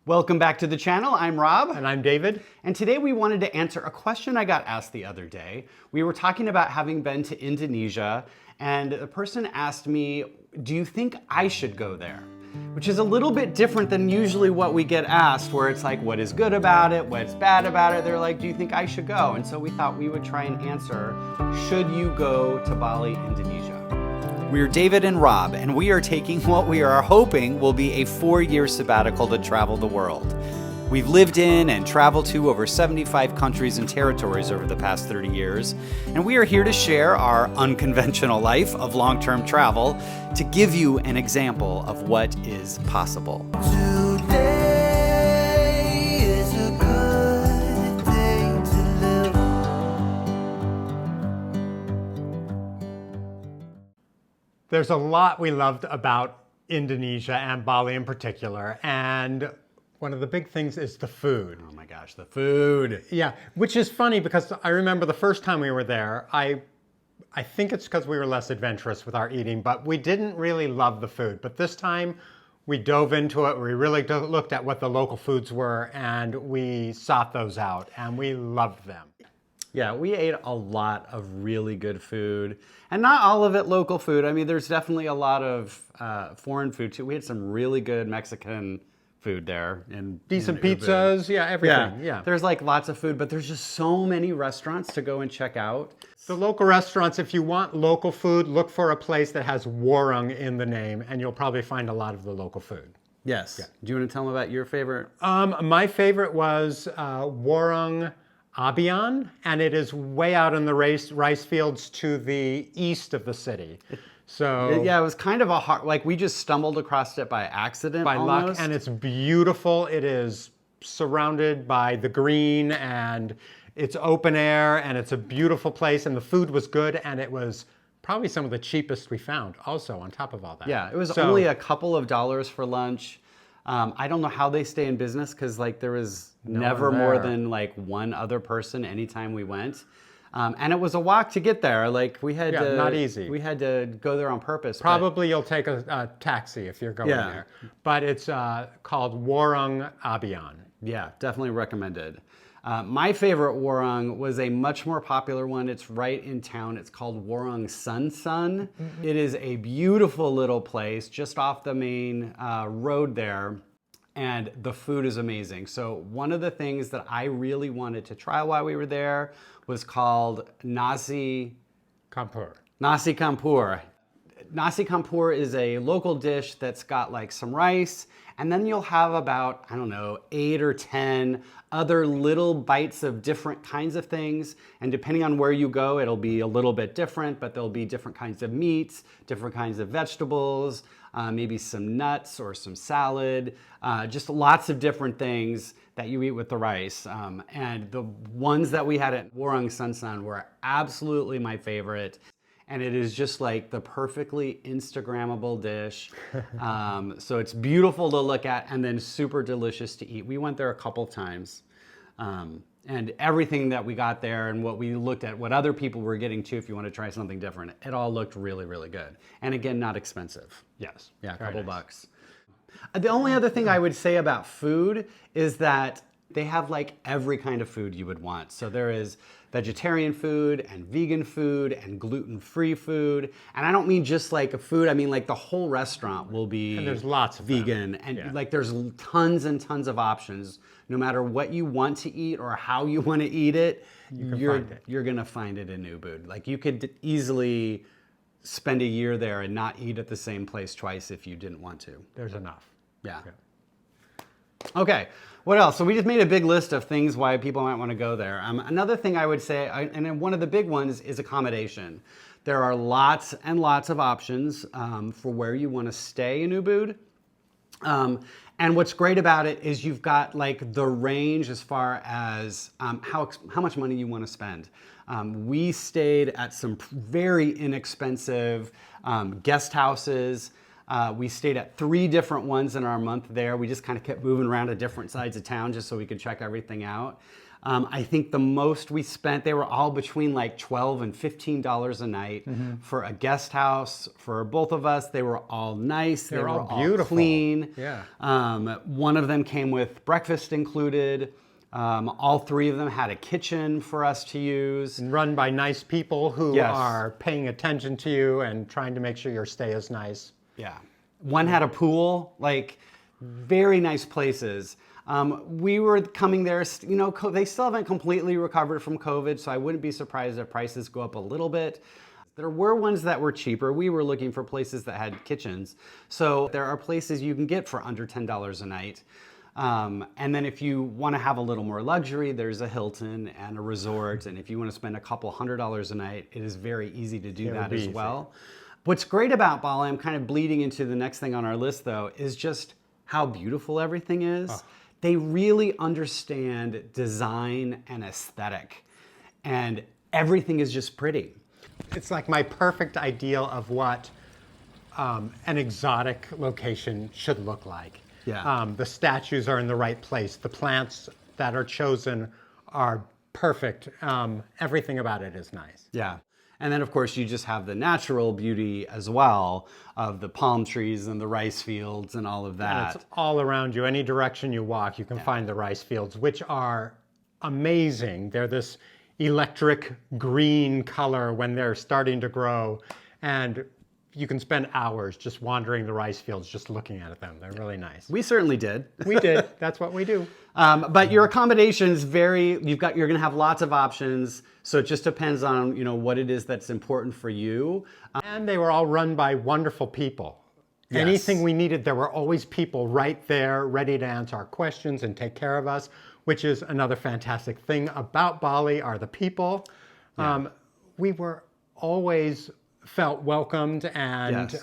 Welcome back to the channel. I'm Rob. And I'm David. And today we wanted to answer a question I got asked the other day. We were talking about having been to Indonesia, and the person asked me, do you think I should go there? Which is a little bit different than usually what we get asked, where it's like, what is good about it? What's bad about it? They're like, do you think I should go? And so we thought we would try and answer, should you go to Bali, Indonesia? We're David and Robb, and we are taking what we are hoping will be a 4-year sabbatical to travel the world. We've lived in and traveled to over 75 countries and territories over the past 30 years, and we are here to share our unconventional life of long-term travel to give you an example of what is possible. There's a lot we loved about Indonesia and Bali in particular, and one of the big things is the food. Oh my gosh, the food. Yeah, which is funny because I remember the first time we were there, I think it's because we were less adventurous with our eating, but we didn't really love the food. But this time we dove into it, we really looked at what the local foods were, and we sought those out, and we loved them. Yeah, we ate a lot of really good food, and not all of it local food. I mean, there's definitely a lot of foreign food too. We had some really good Mexican food there. And decent pizzas, yeah, everything. Yeah. There's like lots of food, but there's just so many restaurants to go and check out. The local restaurants, if you want local food, look for a place that has Warung in the name, and you'll probably find a lot of the local food. Yes. Yeah. Do you want to tell them about your favorite? My favorite was Warung Abian, and it is way out in the rice fields to the east of the city. So yeah, it was kind of a hard, like we just stumbled across it by accident by almost. luck, and it's beautiful. It is surrounded by the green, and it's open air, and it's a beautiful place, and the food was good, and it was probably some of the cheapest we found also on top of all that. Yeah, it was only a couple of dollars for lunch. I don't know how they stay in business because like there was never more than like one other person anytime we went. And it was a walk to get there. Like we had to, not easy. We had to go there on purpose. Probably you'll take a taxi if you're going there. But it's called Warung Abian. Yeah, definitely recommended. My favorite warung was a much more popular one. It's right in town. It's called Warung Sun Sun. Mm-hmm. It is a beautiful little place just off the main road there. And the food is amazing. So one of the things that I really wanted to try while we were there was called nasi campur. Nasi campur. Nasi campur is a local dish that's got like some rice, and then you'll have about, I don't know, 8 or 10 other little bites of different kinds of things. And depending on where you go, it'll be a little bit different, but there'll be different kinds of meats, different kinds of vegetables, maybe some nuts or some salad, just lots of different things that you eat with the rice. And the ones that we had at Warung Sun Sun were absolutely my favorite. And it is just like the perfectly Instagrammable dish. So it's beautiful to look at and then super delicious to eat. We went there a couple times. And everything that we got there and what we looked at, what other people were getting too, if you want to try something different, it all looked really, really good. And again, not expensive. Yes. Yeah, a couple bucks. The only other thing I would say about food is that they have like every kind of food you would want. So there is vegetarian food and vegan food and gluten-free food. And I don't mean just like a food, I mean like the whole restaurant will be and there's lots of vegan. them. And like there's tons and tons of options. No matter what you want to eat or how you want to eat it, you're gonna find it in Ubud. Like you could easily spend a year there and not eat at the same place twice if you didn't want to. There's enough. Yeah. Okay, what else? So we just made a big list of things why people might want to go there. Another thing I would say, and then one of the big ones is accommodation. There are lots and lots of options for where you want to stay in Ubud. And what's great about it is you've got like the range as far as how much money you want to spend. We stayed at some very inexpensive guest houses. We stayed at 3 different ones in our month there. We just kind of kept moving around to different sides of town just so we could check everything out. I think the most we spent, they were all between like $12 and $15 a night for a guest house. For both of us, they were all nice. They were all beautiful. Clean. Yeah. One of them came with breakfast included. All three of them had a kitchen for us to use. And run by nice people who Yes. are paying attention to you and trying to make sure your stay is nice. Yeah. One had a pool, like very nice places. We were coming there, you know, they still haven't completely recovered from COVID, so I wouldn't be surprised if prices go up a little bit. There were ones that were cheaper. We were looking for places that had kitchens. So there are places you can get for under $10 a night. And then if you want to have a little more luxury, there's a Hilton and a resort. And if you want to spend a couple $100s a night, it is very easy to do that as well. What's great about Bali, I'm kind of bleeding into the next thing on our list though, is just how beautiful everything is. Oh. They really understand design and aesthetic, and everything is just pretty. It's like my perfect ideal of what an exotic location should look like. Yeah. The statues are in the right place. The plants that are chosen are perfect. Everything about it is nice. Yeah. And then, of course, you just have the natural beauty as well of the palm trees and the rice fields and all of that. And it's all around you. Any direction you walk, you can find the rice fields, which are amazing. They're this electric green color when they're starting to grow. And you can spend hours just wandering the rice fields, just looking at them. They're really nice. We certainly did. We did. That's what we do. But your accommodation's you're going to have lots of options. So it just depends on, you know, what it is that's important for you. And they were all run by wonderful people. Yes. Anything we needed, there were always people right there ready to answer our questions and take care of us, which is another fantastic thing about Bali are the people. Yeah. We were always felt welcomed, and yes.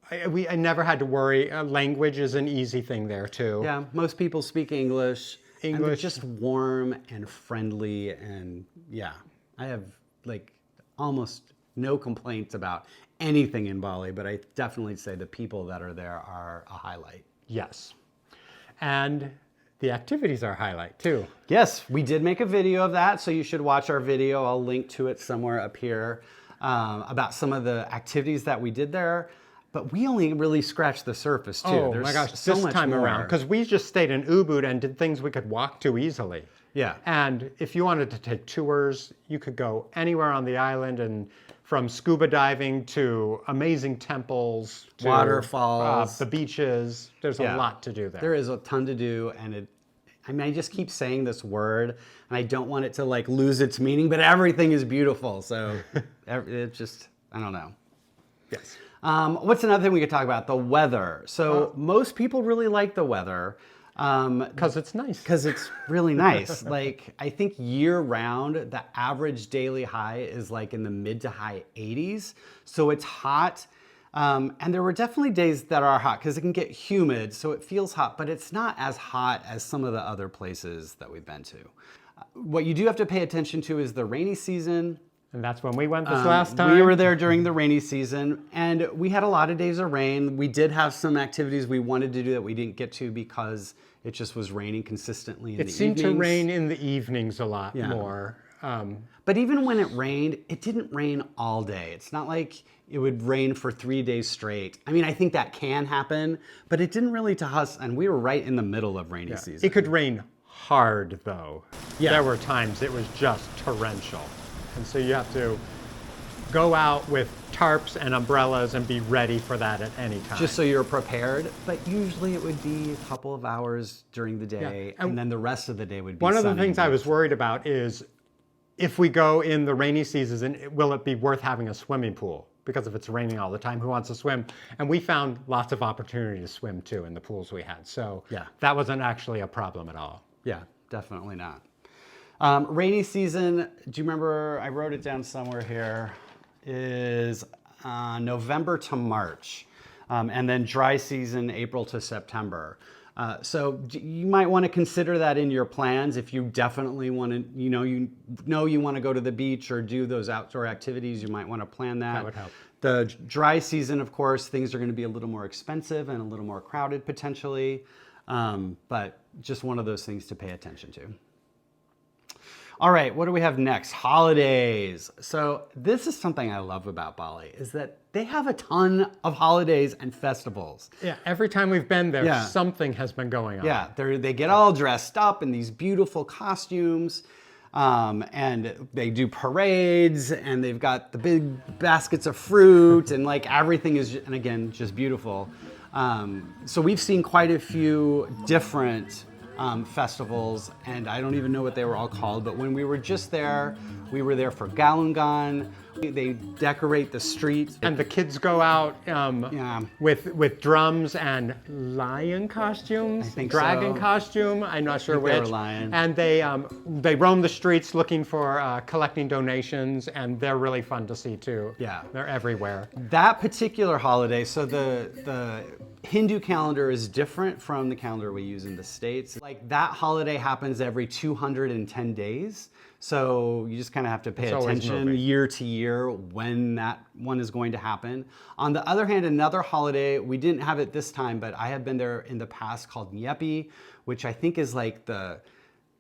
I never had to worry. Language is an easy thing there too. Yeah, most people speak English. And they're just warm and friendly, and yeah, I have like almost no complaints about anything in Bali, but I definitely say the people that are there are a highlight. Yes, and the activities are a highlight too. Yes, we did make a video of that, so you should watch our video. I'll link to it somewhere up here about some of the activities that we did there. But we only really scratched the surface too. Oh my gosh, so this much time more around, because we just stayed in Ubud and did things we could walk to easily. Yeah. And if you wanted to take tours, you could go anywhere on the island, and from scuba diving to amazing temples, to waterfalls, the beaches. There's a lot to do there. There is a ton to do, and I just keep saying this word, and I don't want it to like lose its meaning, but everything is beautiful. So it just, I don't know. Yes. What's another thing we could talk about? The weather. So most people really like the weather. Because it's nice. Because it's really nice. Like, I think year round, the average daily high is like in the mid to high 80s. So it's hot. And there were definitely days that are hot because it can get humid, so it feels hot, but it's not as hot as some of the other places that we've been to. What you do have to pay attention to is the rainy season. And that's when we went this last time. We were there during the rainy season, and we had a lot of days of rain. We did have some activities we wanted to do that we didn't get to because it just was raining consistently in the evenings. It seemed to rain in the evenings a lot more. But even when it rained, it didn't rain all day. It's not like it would rain for 3 days straight. I mean, I think that can happen, but it didn't really to us, and we were right in the middle of rainy season. It could rain hard, though. Yeah. There were times it was just torrential. And so you have to go out with tarps and umbrellas and be ready for that at any time. Just so you're prepared, but usually it would be a couple of hours during the day, and then the rest of the day would be One of the sunny things I was worried about is if we go in the rainy season, will it be worth having a swimming pool? Because if it's raining all the time, who wants to swim? And we found lots of opportunity to swim too in the pools we had. So that wasn't actually a problem at all. Yeah, definitely not. Rainy season, do you remember, I wrote it down somewhere here, is November to March. And then dry season, April to September. So you might want to consider that in your plans if you definitely want to, you want to go to the beach or do those outdoor activities, you might want to plan that. That would help. The dry season, of course, things are going to be a little more expensive and a little more crowded potentially. But just one of those things to pay attention to. All right, what do we have next? Holidays. So this is something I love about Bali, is that they have a ton of holidays and festivals. Yeah, every time we've been there, Yeah. something has been going on. Yeah, they get all dressed up in these beautiful costumes, and they do parades, and they've got the big baskets of fruit, and like everything is, and again, just beautiful. So we've seen quite a few different festivals, and I don't even know what they were all called, but when we were just there, we were there for Galungan. They decorate the streets. And the kids go out with drums and lion costumes, I think dragon so. costume. I'm not sure they were which. lion. And they roam the streets looking for collecting donations, and they're really fun to see too. Yeah. They're everywhere. That particular holiday, so the Hindu calendar is different from the calendar we use in the States. Like that holiday happens every 210 days. So you just kind of have to pay attention year to year when that one is going to happen. On the other hand, another holiday, we didn't have it this time, but I have been there in the past, called Nyepi, which I think is like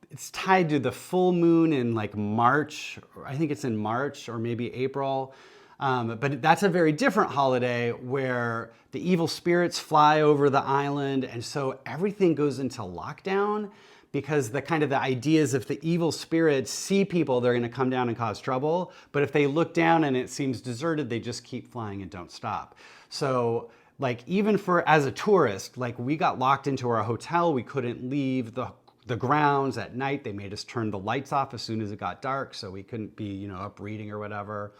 it's tied to the full moon in like March. I think it's in March or maybe April. But that's a very different holiday where the evil spirits fly over the island, and so everything goes into lockdown, because the idea is if the evil spirits see people, they're going to come down and cause trouble. But if they look down and it seems deserted, they just keep flying and don't stop. So like even as a tourist, like we got locked into our hotel, we couldn't leave the grounds at night. They made us turn the lights off as soon as it got dark, so we couldn't be, up reading or whatever.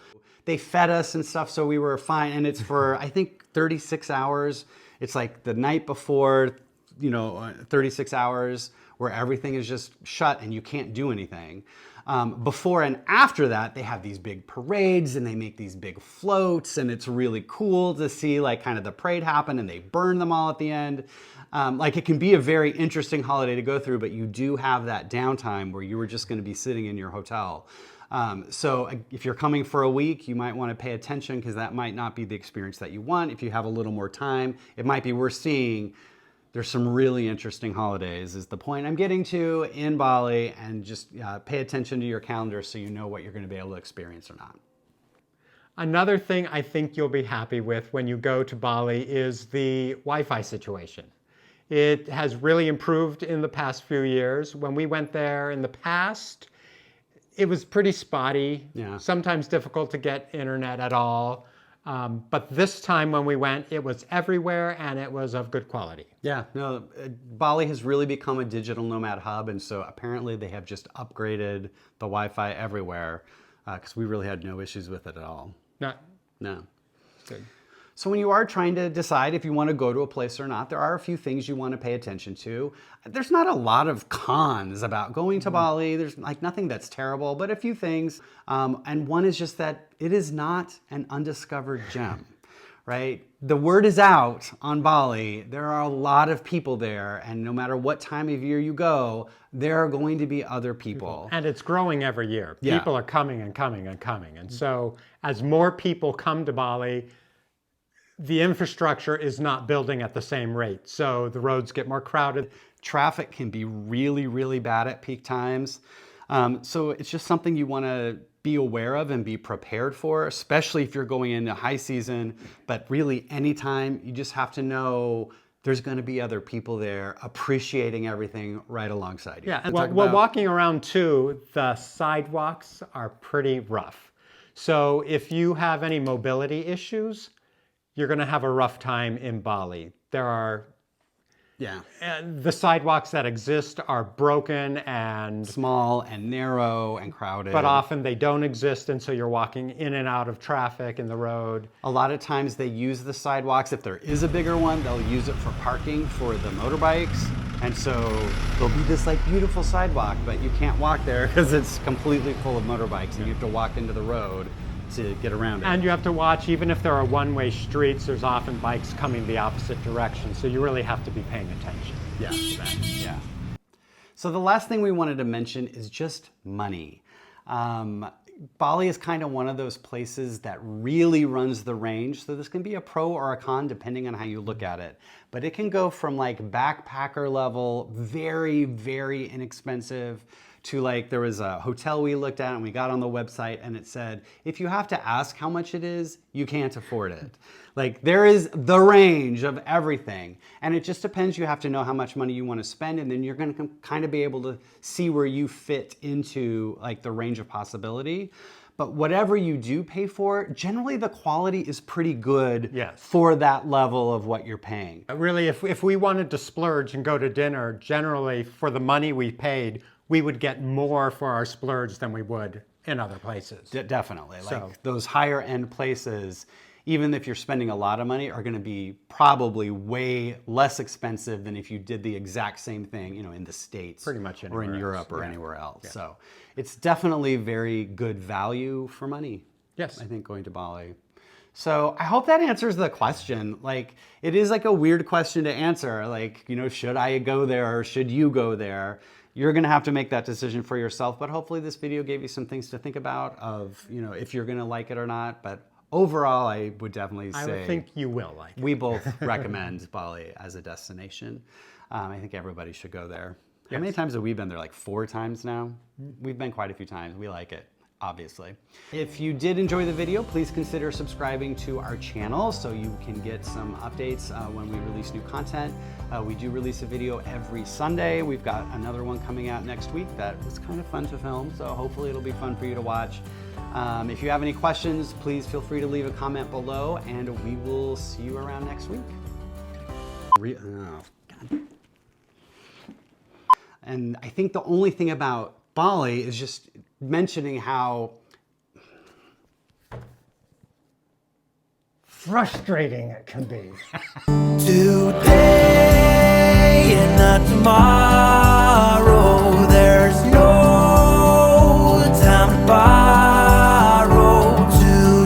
They fed us and stuff, so we were fine. And it's for, I think, 36 hours. It's like the night before, 36 hours where everything is just shut and you can't do anything. Before and after that, they have these big parades and they make these big floats, and it's really cool to see like kind of the parade happen, and they burn them all at the end. Like it can be a very interesting holiday to go through, but you do have that downtime where you were just going to be sitting in your hotel. So if you're coming for a week, you might want to pay attention, because that might not be the experience that you want. If you have a little more time, it might be worth seeing. There's some really interesting holidays, is the point I'm getting to, in Bali, and just pay attention to your calendar so you know what you're going to be able to experience or not. Another thing I think you'll be happy with when you go to Bali is the Wi-Fi situation. It has really improved in the past few years. When we went there in the past, it was pretty spotty, sometimes difficult to get internet at all. But this time when we went, it was everywhere and it was of good quality. Yeah, no, Bali has really become a digital nomad hub, and so apparently they have just upgraded the Wi-Fi everywhere, because we really had no issues with it at all. No. Good. So when you are trying to decide if you want to go to a place or not, there are a few things you want to pay attention to. There's not a lot of cons about going to Bali. There's like nothing that's terrible, but a few things. And one is just that it is not an undiscovered gem, right? The word is out on Bali. There are a lot of people there, and no matter what time of year you go, there are going to be other people. And it's growing every year. Yeah. People are coming and coming and coming. And so as more people come to Bali, the infrastructure is not building at the same rate. So the roads get more crowded. Traffic can be really, really bad at peak times. So it's just something you want to be aware of and be prepared for, especially if you're going into high season. But really, anytime, you just have to know there's going to be other people there appreciating everything right alongside you. Yeah, and while walking around too, the sidewalks are pretty rough. So if you have any mobility issues, you're going to have a rough time in Bali. The sidewalks that exist are broken and small and narrow and crowded. But often they don't exist, and so you're walking in and out of traffic in the road. A lot of times they use the sidewalks. If there is a bigger one, they'll use it for parking for the motorbikes. And so there'll be this like beautiful sidewalk, but you can't walk there because it's completely full of motorbikes, and you have to walk into the road to get around it. And you have to watch, even if there are one-way streets, there's often bikes coming the opposite direction, so you really have to be paying attention. Yeah. So the last thing we wanted to mention is just money. Bali is kind of one of those places that really runs the range. So this can be a pro or a con depending on how you look at it. But it can go from like backpacker level, very, very inexpensive, to like, there was a hotel we looked at and we got on the website and it said, if you have to ask how much it is, you can't afford it. Like there is the range of everything. And it just depends. You have to know how much money you want to spend, and then you're going to kind of be able to see where you fit into like the range of possibility. But whatever you do pay for, generally the quality is pretty good for that level of what you're paying. Really, if we wanted to splurge and go to dinner, generally for the money we paid, we would get more for our splurge than we would in other places. Definitely. Like those higher end places, even if you're spending a lot of money, are going to be probably way less expensive than if you did the exact same thing, you know, in the States, pretty much or in Europe or anywhere else. Yeah. So it's definitely very good value for money. Yes. I think going to Bali. So I hope that answers the question. Like, it is like a weird question to answer. Like, you know, should I go there or should you go there? You're going to have to make that decision for yourself. But hopefully this video gave you some things to think about of, you know, if you're going to like it or not. But overall, I would definitely say... I would think you will like it. We both recommend Bali as a destination. I think everybody should go there. Yes. How many times have we been there? Like 4 times now? We've been quite a few times. We like it, obviously. If you did enjoy the video, please consider subscribing to our channel so you can get some updates when we release new content. We do release a video every Sunday. We've got another one coming out next week that was kind of fun to film, so hopefully it'll be fun for you to watch. If you have any questions, please feel free to leave a comment below, and we will see you around next week. God. And I think the only thing about Bali is just mentioning how frustrating it can be. Today and not tomorrow.